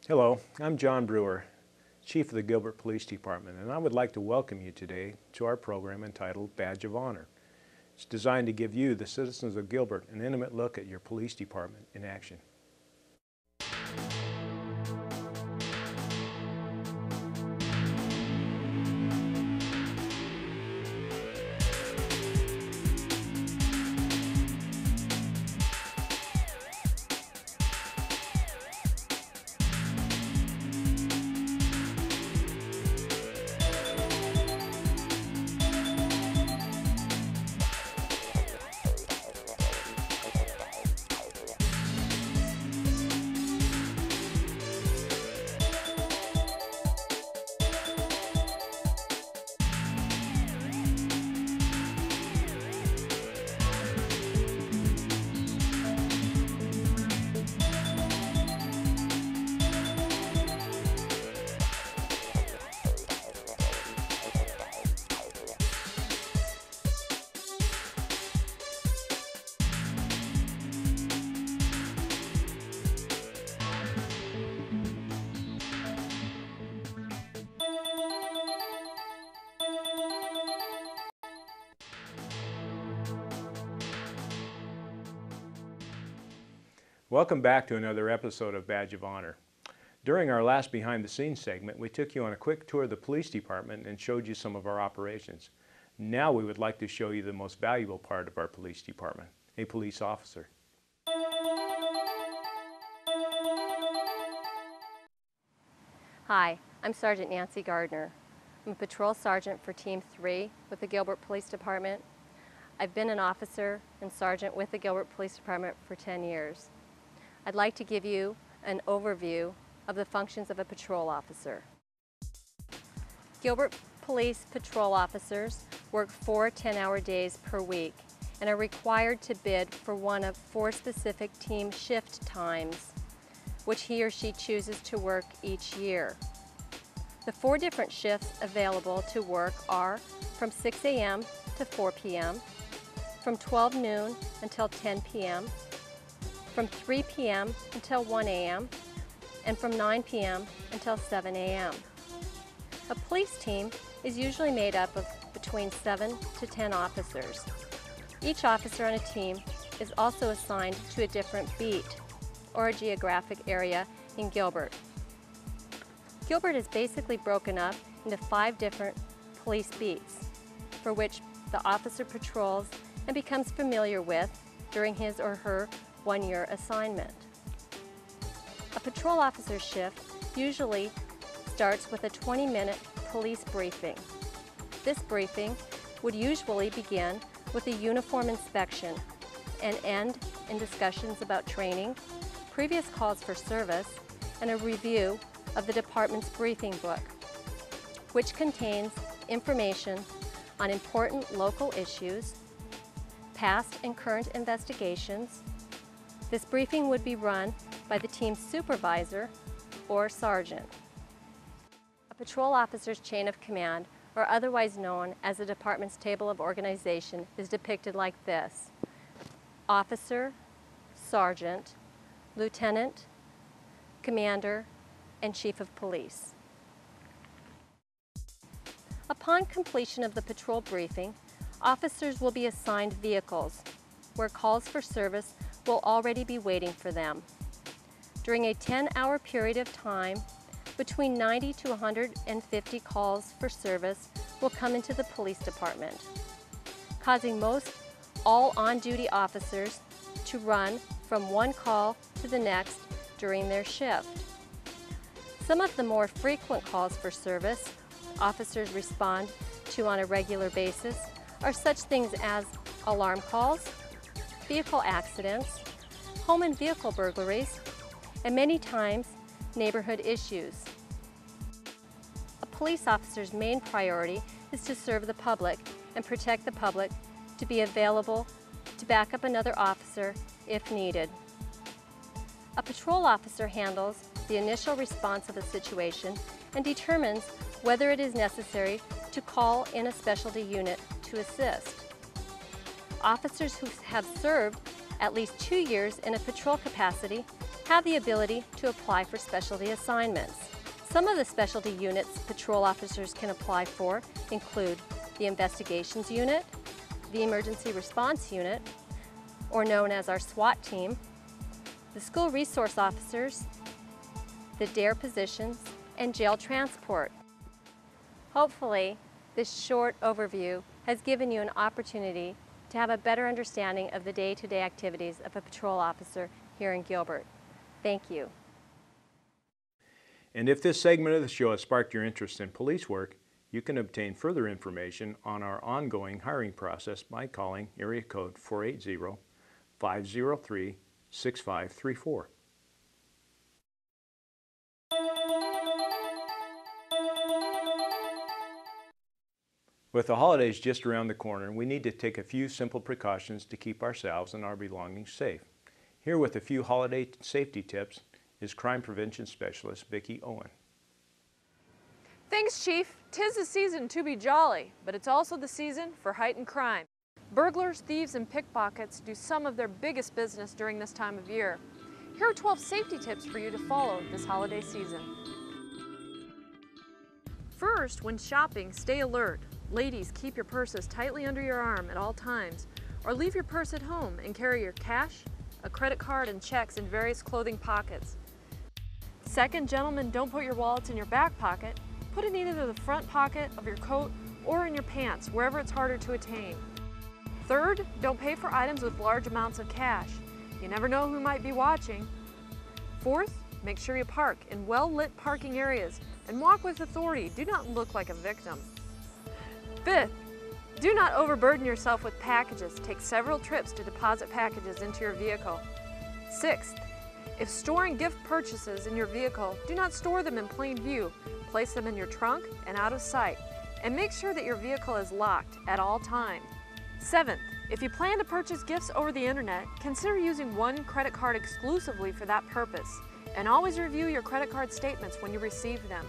Hello, I'm John Brewer, Chief of the Gilbert Police Department, and I would like to welcome you today to our program entitled Badge of Honor. It's designed to give you, the citizens of Gilbert, an intimate look at your police department in action. Welcome back to another episode of Badge of Honor. During our last behind the scenes segment, we took you on a quick tour of the police department and showed you some of our operations. Now we would like to show you the most valuable part of our police department, a police officer. Hi, I'm Sergeant Nancy Gardner. I'm a patrol sergeant for Team 3 with the Gilbert Police Department. I've been an officer and sergeant with the Gilbert Police Department for 10 years. I'd like to give you an overview of the functions of a patrol officer. Gilbert Police patrol officers work 4 10-hour days per week and are required to bid for one of 4 specific team shift times, which he or she chooses to work each year. The 4 different shifts available to work are from 6 a.m. to 4 p.m., from 12 noon until 10 p.m., from 3 p.m. until 1 a.m., and from 9 p.m. until 7 a.m. A police team is usually made up of between 7 to 10 officers. Each officer on a team is also assigned to a different beat or a geographic area in Gilbert. Gilbert is basically broken up into 5 different police beats for which the officer patrols and becomes familiar with during his or her one-year assignment. A patrol officer's shift usually starts with a 20-minute police briefing. This briefing would usually begin with a uniform inspection and end in discussions about training, previous calls for service, and a review of the department's briefing book, which contains information on important local issues, past and current investigations. This briefing would be run by the team's supervisor or sergeant. A patrol officer's chain of command, or otherwise known as the department's table of organization, is depicted like this: officer, sergeant, lieutenant, commander, and chief of police. Upon completion of the patrol briefing, officers will be assigned vehicles where calls for service will already be waiting for them. During a 10-hour period of time, between 90 to 150 calls for service will come into the police department, causing most all on-duty officers to run from one call to the next during their shift. Some of the more frequent calls for service officers respond to on a regular basis are such things as alarm calls, vehicle accidents, home and vehicle burglaries, and many times neighborhood issues. A police officer's main priority is to serve the public and protect the public, to be available to back up another officer if needed. A patrol officer handles the initial response of a situation and determines whether it is necessary to call in a specialty unit to assist. Officers who have served at least 2 years in a patrol capacity have the ability to apply for specialty assignments. Some of the specialty units patrol officers can apply for include the Investigations Unit, the Emergency Response Unit, or known as our SWAT team, the School Resource Officers, the DARE positions, and jail transport. Hopefully, this short overview has given you an opportunity to have a better understanding of the day-to-day activities of a patrol officer here in Gilbert. Thank you. And if this segment of the show has sparked your interest in police work, you can obtain further information on our ongoing hiring process by calling area code 480-503-6534. With the holidays just around the corner, we need to take a few simple precautions to keep ourselves and our belongings safe. Here with a few holiday safety tips is Crime Prevention Specialist Vickie Owen. Thanks, Chief. 'Tis the season to be jolly, but it's also the season for heightened crime. Burglars, thieves, and pickpockets do some of their biggest business during this time of year. Here are 12 safety tips for you to follow this holiday season. First, when shopping, stay alert. Ladies, keep your purses tightly under your arm at all times, or leave your purse at home and carry your cash, a credit card, and checks in various clothing pockets. Second, gentlemen, don't put your wallets in your back pocket. Put it either in the front pocket of your coat or in your pants, wherever it's harder to attain. Third, don't pay for items with large amounts of cash. You never know who might be watching. Fourth, make sure you park in well-lit parking areas and walk with authority. Do not look like a victim. Fifth, do not overburden yourself with packages. Take several trips to deposit packages into your vehicle. Sixth, if storing gift purchases in your vehicle, do not store them in plain view. Place them in your trunk and out of sight, and make sure that your vehicle is locked at all times. Seventh, if you plan to purchase gifts over the internet, consider using one credit card exclusively for that purpose, and always review your credit card statements when you receive them.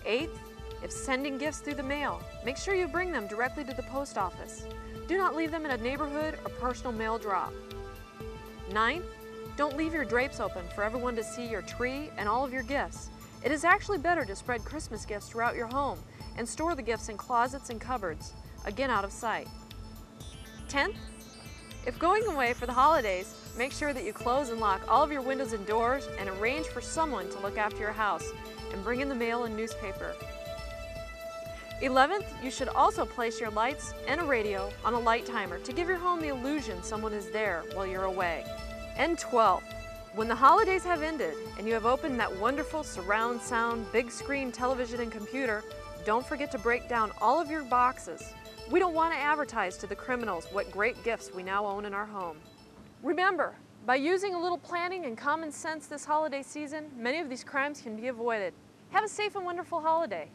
Eighth, if sending gifts through the mail, make sure you bring them directly to the post office. Do not leave them in a neighborhood or personal mail drop. Ninth, don't leave your drapes open for everyone to see your tree and all of your gifts. It is actually better to spread Christmas gifts throughout your home and store the gifts in closets and cupboards, again out of sight. 10th, if going away for the holidays, make sure that you close and lock all of your windows and doors and arrange for someone to look after your house and bring in the mail and newspaper. 11th, you should also place your lights and a radio on a light timer to give your home the illusion someone is there while you're away. And 12th, when the holidays have ended and you have opened that wonderful surround sound, big screen television and computer, don't forget to break down all of your boxes. We don't want to advertise to the criminals what great gifts we now own in our home. Remember, by using a little planning and common sense this holiday season, many of these crimes can be avoided. Have a safe and wonderful holiday.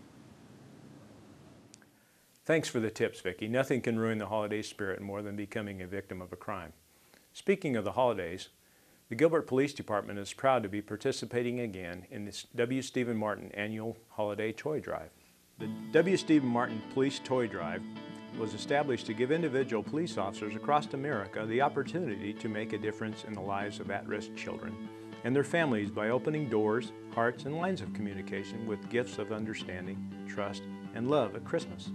Thanks for the tips, Vickie. Nothing can ruin the holiday spirit more than becoming a victim of a crime. Speaking of the holidays, the Gilbert Police Department is proud to be participating again in this W. Stephen Martin Annual Holiday Toy Drive. The W. Stephen Martin Police Toy Drive was established to give individual police officers across America the opportunity to make a difference in the lives of at-risk children and their families by opening doors, hearts, and lines of communication with gifts of understanding, trust, and love at Christmas.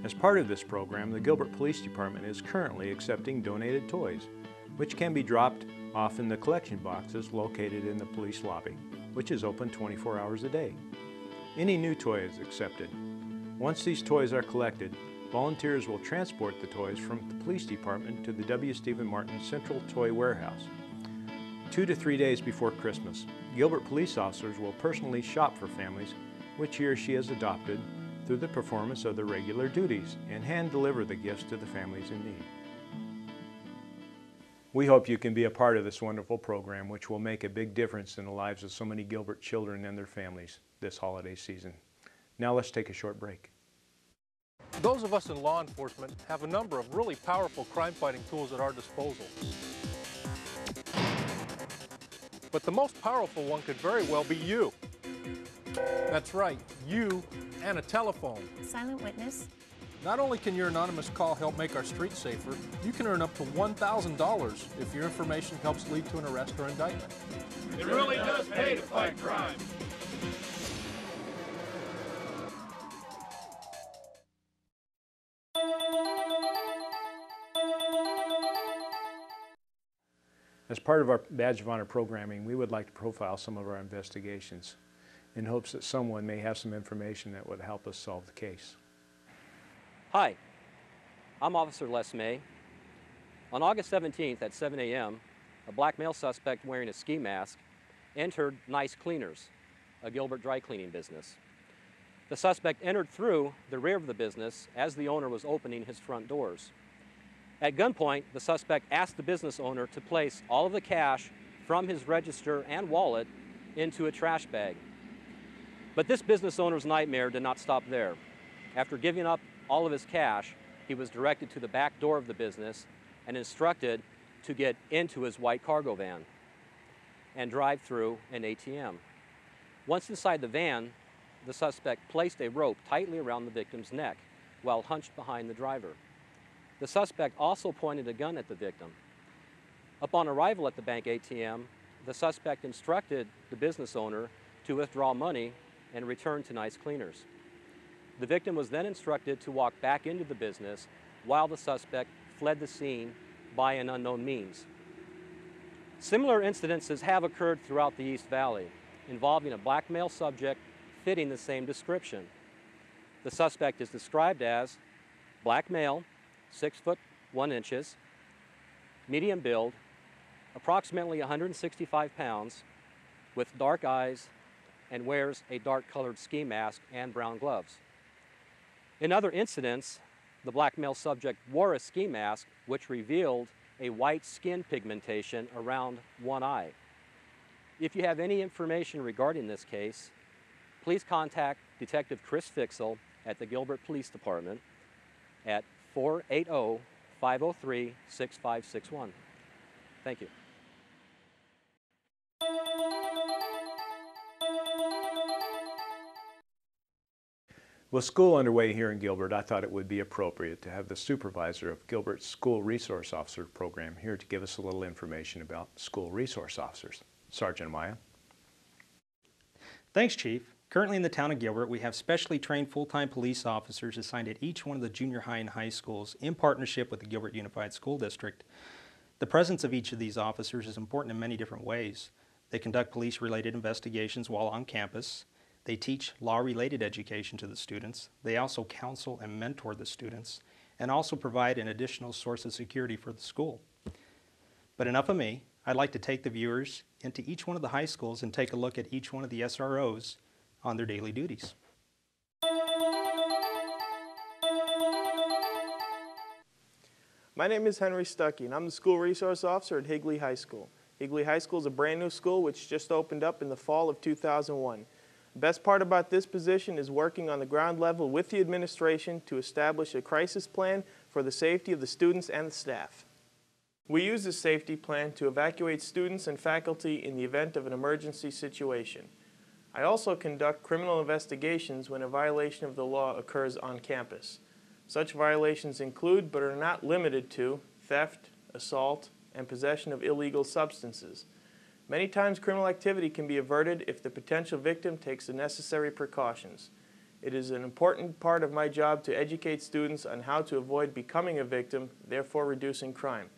As part of this program, the Gilbert Police Department is currently accepting donated toys, which can be dropped off in the collection boxes located in the police lobby, which is open 24 hours a day. Any new toy is accepted. Once these toys are collected, volunteers will transport the toys from the police department to the W. Stephen Martin Central Toy Warehouse. 2 to 3 days before Christmas, Gilbert police officers will personally shop for families which he or she has adopted through the performance of their regular duties and hand deliver the gifts to the families in need. We hope you can be a part of this wonderful program, which will make a big difference in the lives of so many Gilbert children and their families this holiday season. Now let's take a short break. Those of us in law enforcement have a number of really powerful crime-fighting tools at our disposal. But the most powerful one could very well be you. That's right, you and a telephone. Silent witness, Not only can your anonymous call help make our streets safer, you can earn up to $1,000 if your information helps lead to an arrest or indictment. It really does pay to fight crime. As part of our Badge of Honor programming, we would like to profile some of our investigations in hopes that someone may have some information that would help us solve the case. Hi, I'm Officer Les May. On August 17th at 7 a.m., a black male suspect wearing a ski mask entered Nice Cleaners, a Gilbert dry cleaning business. The suspect entered through the rear of the business as the owner was opening his front doors. At gunpoint, the suspect asked the business owner to place all of the cash from his register and wallet into a trash bag. But this business owner's nightmare did not stop there. After giving up all of his cash, he was directed to the back door of the business and instructed to get into his white cargo van and drive through an ATM. Once inside the van, the suspect placed a rope tightly around the victim's neck while hunched behind the driver. The suspect also pointed a gun at the victim. Upon arrival at the bank ATM, the suspect instructed the business owner to withdraw money and return to Nice Cleaners. The victim was then instructed to walk back into the business while the suspect fled the scene by an unknown means. Similar incidences have occurred throughout the East Valley involving a black male subject fitting the same description. The suspect is described as black male, 6'1", medium build, approximately 165 pounds, with dark eyes, and wears a dark-colored ski mask and brown gloves. In other incidents, the black male subject wore a ski mask which revealed a white skin pigmentation around one eye. If you have any information regarding this case, please contact Detective Chris Fixel at the Gilbert Police Department at 480-503-6561. Thank you. With school underway here in Gilbert, I thought it would be appropriate to have the supervisor of Gilbert's School Resource Officer program here to give us a little information about school resource officers. Sergeant Amaya. Thanks, Chief. Currently in the town of Gilbert, we have specially trained full-time police officers assigned at each one of the junior high and high schools in partnership with the Gilbert Unified School District. The presence of each of these officers is important in many different ways. They conduct police-related investigations while on campus. They teach law-related education to the students. They also counsel and mentor the students, and also provide an additional source of security for the school. But enough of me. I'd like to take the viewers into each one of the high schools and take a look at each one of the SROs on their daily duties. My name is Henry Stuckey, and I'm the School Resource Officer at Higley High School. Higley High School is a brand new school which just opened up in the fall of 2001. The best part about this position is working on the ground level with the administration to establish a crisis plan for the safety of the students and the staff. We use this safety plan to evacuate students and faculty in the event of an emergency situation. I also conduct criminal investigations when a violation of the law occurs on campus. Such violations include, but are not limited to, theft, assault, and possession of illegal substances. Many times criminal activity can be averted if the potential victim takes the necessary precautions. It is an important part of my job to educate students on how to avoid becoming a victim, therefore reducing crime.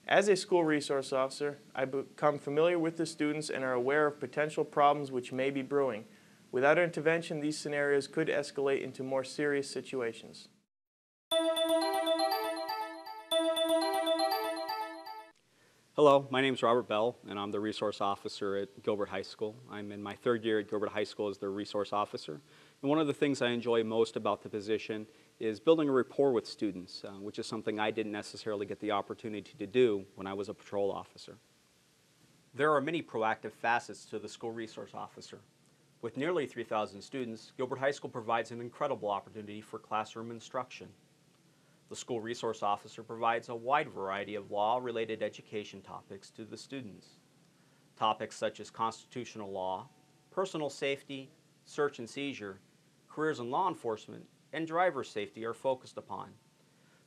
As a school resource officer, I become familiar with the students and are aware of potential problems which may be brewing. Without intervention, these scenarios could escalate into more serious situations. Hello, my name is Robert Bell, and I'm the resource officer at Gilbert High School. I'm in my third year at Gilbert High School as the resource officer. And one of the things I enjoy most about the position is building a rapport with students, which is something I didn't necessarily get the opportunity to do when I was a patrol officer. There are many proactive facets to the school resource officer. With nearly 3,000 students, Gilbert High School provides an incredible opportunity for classroom instruction. The school resource officer provides a wide variety of law-related education topics to the students. Topics such as constitutional law, personal safety, search and seizure, careers in law enforcement, and driver safety are focused upon.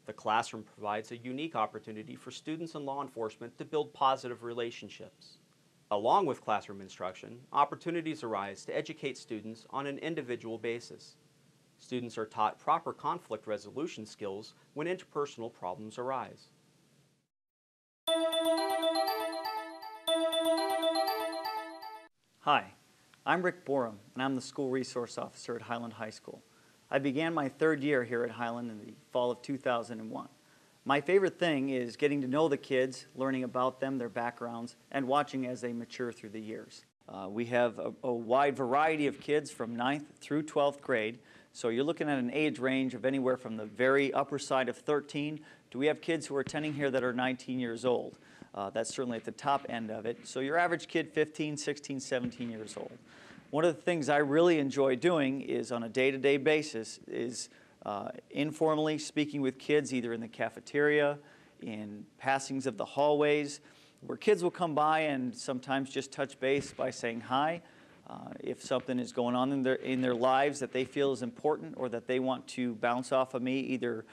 The classroom provides a unique opportunity for students and law enforcement to build positive relationships. Along with classroom instruction, opportunities arise to educate students on an individual basis. Students are taught proper conflict resolution skills when interpersonal problems arise. Hi, I'm Rick Borum, and I'm the School Resource Officer at Highland High School. I began my third year here at Highland in the fall of 2001. My favorite thing is getting to know the kids, learning about them, their backgrounds, and watching as they mature through the years. We have a wide variety of kids from 9th through 12th grade, so you're looking at an age range of anywhere from the very upper side of 13 to we have kids who are attending here that are 19 years old. That's certainly at the top end of it. So your average kid 15, 16, 17 years old. One of the things I really enjoy doing is on a day-to-day basis is informally speaking with kids either in the cafeteria, in passings of the hallways, where kids will come by and sometimes just touch base by saying hi. If something is going on in their lives that they feel is important or that they want to bounce off of me, either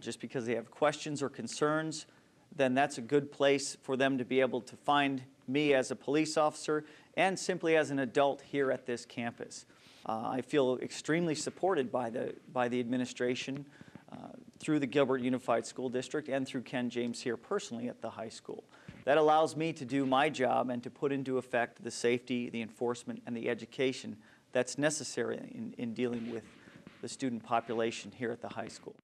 just because they have questions or concerns, then that's a good place for them to be able to find me as a police officer and simply as an adult here at this campus. I feel extremely supported by the administration through the Gilbert Unified School District and through Ken James here personally at the high school. That allows me to do my job and to put into effect the safety, the enforcement, and the education that's necessary in dealing with the student population here at the high school.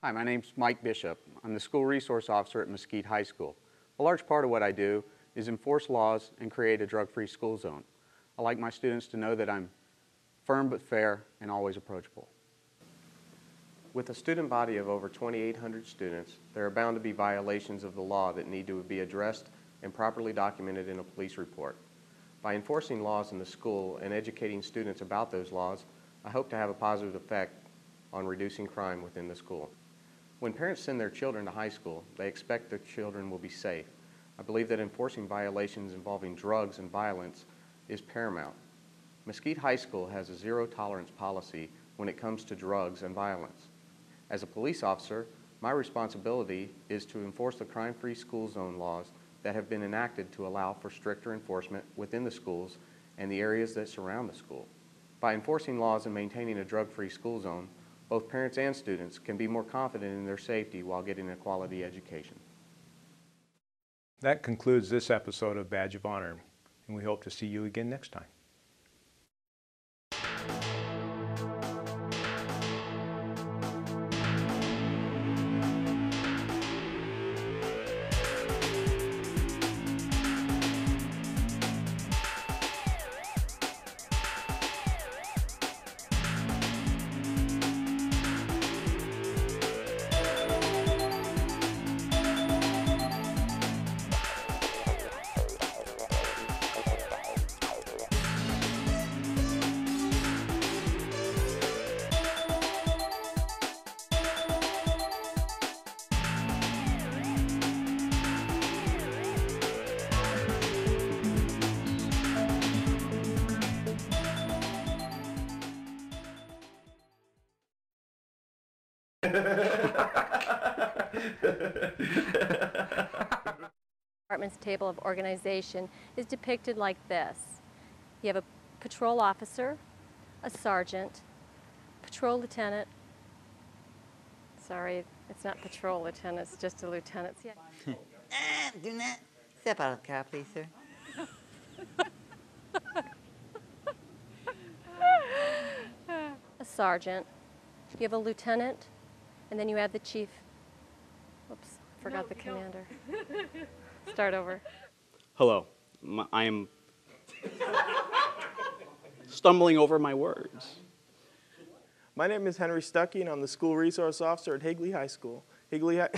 Hi, my name's Mike Bishop. I'm the School Resource Officer at Mesquite High School. A large part of what I do is enforce laws and create a drug-free school zone. I like my students to know that I'm firm but fair and always approachable. With a student body of over 2,800 students, there are bound to be violations of the law that need to be addressed and properly documented in a police report. By enforcing laws in the school and educating students about those laws, I hope to have a positive effect on reducing crime within the school. When parents send their children to high school, they expect their children will be safe. I believe that enforcing violations involving drugs and violence is paramount. Mesquite High School has a zero-tolerance policy when it comes to drugs and violence. As a police officer, my responsibility is to enforce the crime-free school zone laws that have been enacted to allow for stricter enforcement within the schools and the areas that surround the school. By enforcing laws and maintaining a drug-free school zone, both parents and students can be more confident in their safety while getting a quality education. That concludes this episode of Badge of Honor, and we hope to see you again next time. Department's table of organization is depicted like this. You have a patrol officer, a sergeant, patrol lieutenant. Sorry, it's not patrol lieutenant, it's just a lieutenant. Yeah. Do not step out of the car, please, sir. A sergeant. You have a lieutenant, and then you have the chief. Whoops, forgot the commander. Start over. Hello, I am stumbling over my words. My name is Henry Stuckey, and I'm the School Resource Officer at Higley High School. Higley High...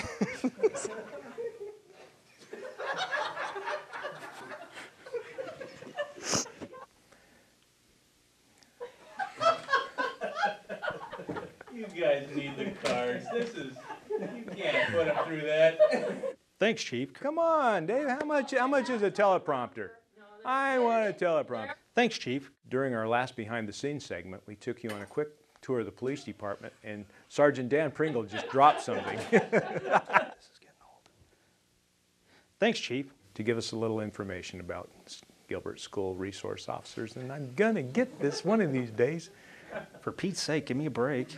You guys need the cards. You can't put them through that. Thanks, Chief. Come on, Dave, how much is a teleprompter? I want a teleprompter. Thanks, Chief. During our last behind the scenes segment, we took you on a quick tour of the police department, and Sergeant Dan Pringle just dropped something. This is getting old. Thanks, Chief. To give us a little information about Gilbert School Resource Officers, and I'm gonna get this one of these days. For Pete's sake, give me a break.